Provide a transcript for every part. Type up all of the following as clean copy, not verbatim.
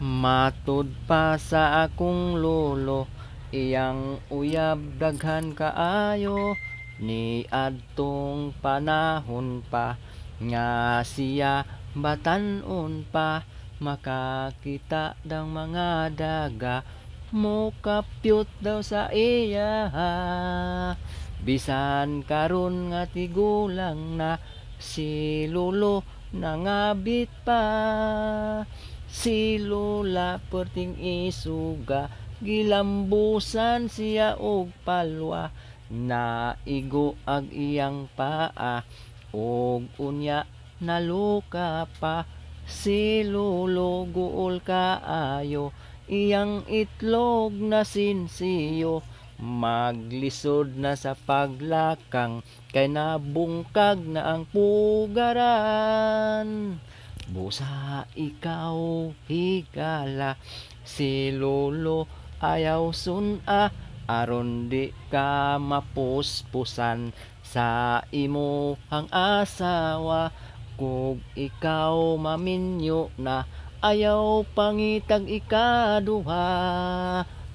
Matud pa sa akong lolo, iyang uyab daghan kaayo, ni adtong panahon pa, nga siya batan-on pa, makakita dang mga daga, mokapyot daw sa iya. Bisan karon nga tigulang na, si lolo nangabit pa. Si lola perting isuga, gilambusan siya og palwa, naigo ag iyang paa, og unya naluka pa. Si lolo guol kaayo, iyang itlog na sinsiyo, maglisod na sa paglakang, kay nabungkag na ang pugaran. Busa ikaw higala, si lolo ayaw suna, aron di ka mapuspusan sa imo ang asawa. Kung ikaw maminyo na, ayaw pangitag ikaduha,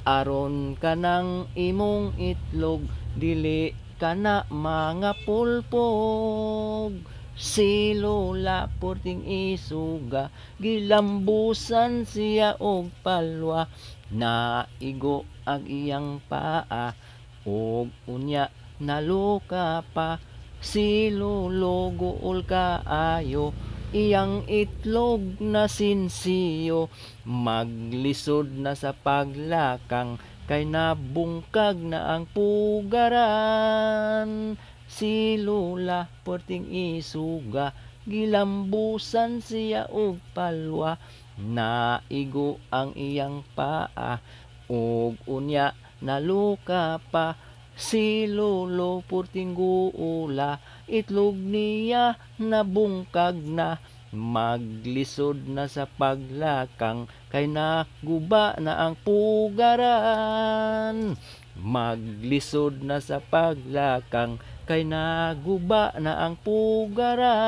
aron kanang imong itlog dili kana mga pulpog. Si lola porting isuga, gilambusan siya og palwa, naigo ag iyang paa, og unya naluka pa. Si lolo guol kaayo, iyang itlog na sinsiyo, maglisod na sa paglakang, kay nabungkag na ang pugaran. Si lola perting isuga, gilambusan siya og palwa, naigo ang iyang paa, og unya naluka pa. Si lolo perting guula, itlog niya nabungkag na, maglisod na sa paglakang, kay naguba na ang pugaran. Maglisod na sa paglakang, kay naguba na ang pugaran.